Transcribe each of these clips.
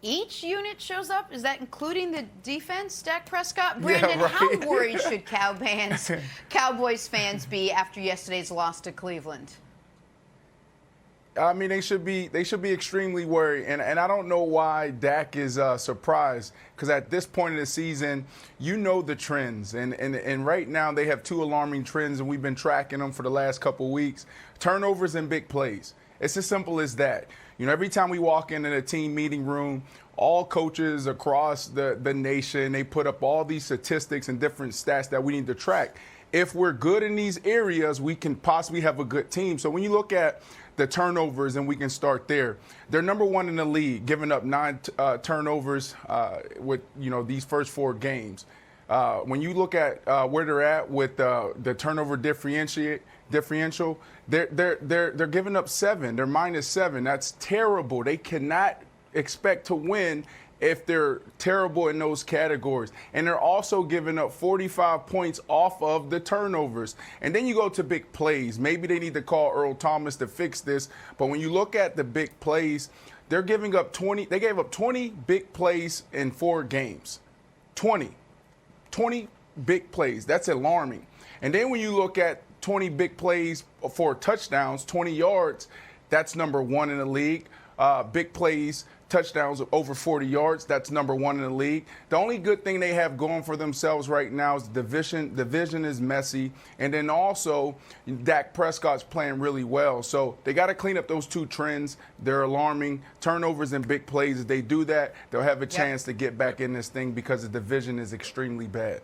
each unit shows up? Is that including the defense, Dak Prescott? Brandon, Yeah, right. how worried should Cowboys fans be after yesterday's loss to Cleveland? I mean, they should be extremely worried, and I don't know why Dak is surprised, because at this point in the season, you know the trends, and right now they have two alarming trends, and we've been tracking them for the last couple weeks: turnovers and big plays. It's as simple as that. You know, every time we walk in a team meeting room, all coaches across the nation, they put up all these statistics and different stats that we need to track. If we're good in these areas, we can possibly have a good team. So when you look at the turnovers, and we can start there. They're number one in the league, giving up 9 turnovers with these first 4 games. When you look at where they're at with the turnover differential, they're giving up 7. They're -7. That's terrible. They cannot expect to win if they're terrible in those categories. And they're also giving up 45 points off of the turnovers. And then you go to big plays. Maybe they need to call Earl Thomas to fix this. But when you look at the big plays, they're giving up 20. They gave up 20 big plays in 4 games. 20 big plays. That's alarming. And then when you look at 20 big plays for touchdowns, 20 yards, that's number 1 in the league. Big plays, touchdowns of over 40 yards, that's number 1 in the league. The only good thing they have going for themselves right now is the division is messy, and then also Dak Prescott's playing really well. So they got to clean up those 2 trends. They're alarming. Turnovers and big plays. If they do that, they'll have a chance to get back in this thing, because the division is extremely bad.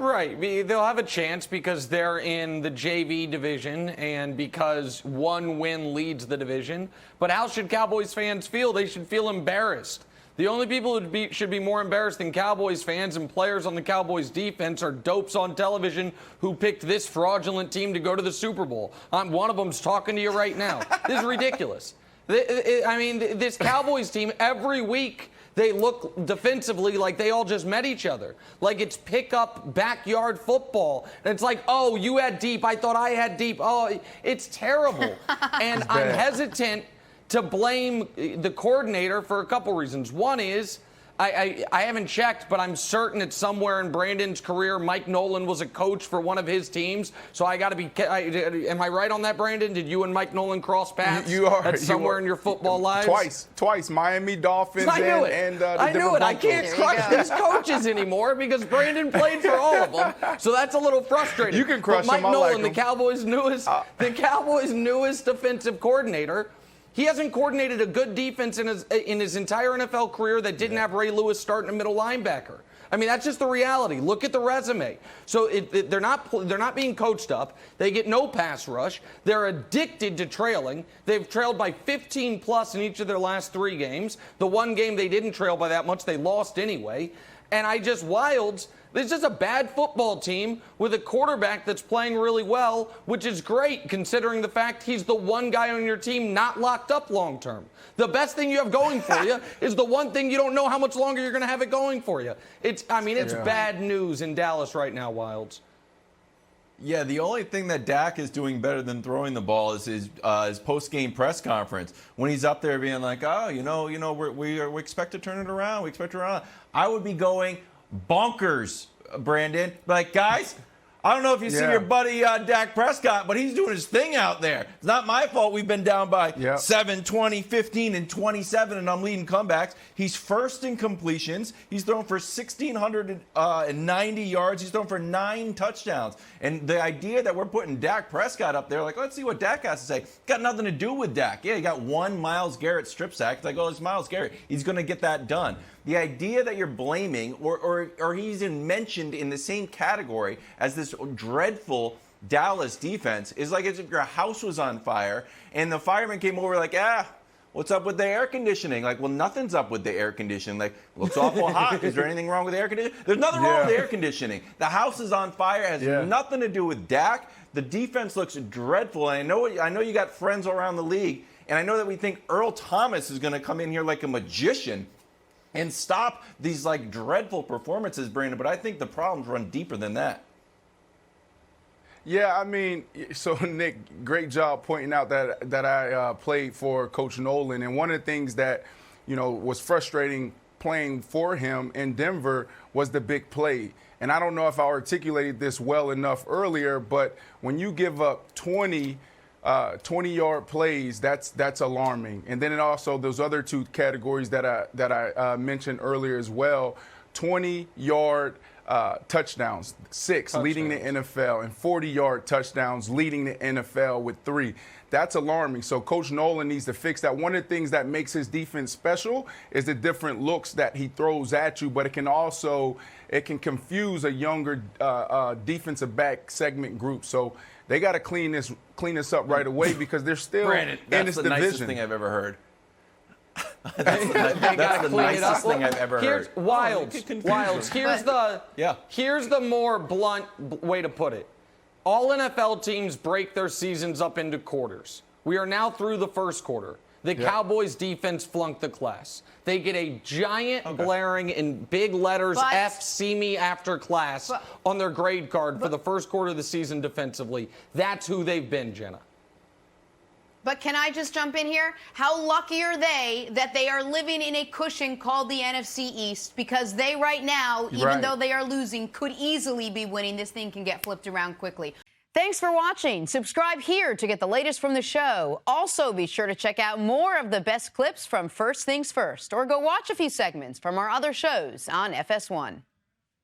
Right. They'll have a chance because they're in the JV division and because 1 win leads the division. But how should Cowboys fans feel? They should feel embarrassed. The only people who should be more embarrassed than Cowboys fans and players on the Cowboys defense are dopes on television who picked this fraudulent team to go to the Super Bowl. One of them's talking to you right now. This is ridiculous. This Cowboys team, every week, they look defensively like they all just met each other. Like it's pickup backyard football. And it's like, oh, you had deep. I thought I had deep. Oh, it's terrible. And I'm hesitant to blame the coordinator for a couple reasons. One is, I haven't checked, but I'm certain it's somewhere in Brandon's career, Mike Nolan was a coach for one of his teams. So I got to be. Am I right on that, Brandon? Did you and Mike Nolan cross paths? You are. That's somewhere in your football lives? Twice. Miami Dolphins I knew it. and I knew it. I can't crush these coaches anymore because Brandon played for all of them. So that's a little frustrating. You can crush Mike them. Nolan, the Cowboys' newest defensive coordinator. He hasn't coordinated a good defense in his entire NFL career that didn't have Ray Lewis starting a middle linebacker. I mean, that's just the reality. Look at the resume. So they're not being coached up. They get no pass rush. They're addicted to trailing. They've trailed by 15 plus in each of their last 3 games. The one game they didn't trail by that much, they lost anyway. And this is a bad football team with a quarterback that's playing really well, which is great considering the fact he's the one guy on your team not locked up long term. The best thing you have going for you is the one thing you don't know how much longer you're going to have it going for you. It's bad news in Dallas right now, Wilds. Yeah, the only thing that Dak is doing better than throwing the ball is his post-game press conference when he's up there being like, oh, we expect to turn it around. We expect to turn it around. I would be going bonkers, Brandon. Like, guys, I don't know if you see your buddy Dak Prescott, but he's doing his thing out there. It's not my fault we've been down by 7, 20, 15, and 27, and I'm leading comebacks. He's first in completions. He's thrown for 1,690 yards. He's thrown for 9 touchdowns. And the idea that we're putting Dak Prescott up there, like, let's see what Dak has to say, got nothing to do with Dak. Yeah, he got 1 Myles Garrett strip sack. It's like, oh, it's Myles Garrett. He's going to get that done. The idea that you're blaming or he's mentioned in the same category as this dreadful Dallas defense is like as if your house was on fire and the fireman came over like, what's up with the air conditioning? Like, well, nothing's up with the air conditioning. Like, looks awful hot. Is there anything wrong with the air conditioning? There's nothing wrong with the air conditioning. The house is on fire. It has nothing to do with Dak. The defense looks dreadful. And I know you got friends around the league, and I know that we think Earl Thomas is going to come in here like a magician and stop these like dreadful performances, Brandon. But I think the problems run deeper than that. Yeah, I mean, so Nick, great job pointing out that I played for Coach Nolan. And one of the things that was frustrating playing for him in Denver was the big play. And I don't know if I articulated this well enough earlier, but when you give up 20-yard plays, that's alarming. And then also those other two categories that I mentioned earlier as well, 20-yard touchdowns, 6 leading the NFL, and 40-yard touchdowns leading the NFL with 3. That's alarming. So Coach Nolan needs to fix that. One of the things that makes his defense special is the different looks that he throws at you, but it can confuse a younger defensive back segment group. So they got to clean this up right away because they're still Brandon, in this division. That's the nicest thing I've ever heard. That's the nicest thing I've ever heard. Wilds. Here's the more blunt way to put it. All NFL teams break their seasons up into quarters. We are now through the first quarter. The Cowboys defense flunked the class. They get a giant blaring in big letters F, see me after class on their grade card for the first quarter of the season defensively. That's who they've been, Jenna. But can I just jump in here? How lucky are they that they are living in a cushion called the NFC East? Because they right now, even though they are losing, could easily be winning. This thing can get flipped around quickly. Thanks for watching. Subscribe here to get the latest from the show. Also, be sure to check out more of the best clips from First Things First, or go watch a few segments from our other shows on FS1.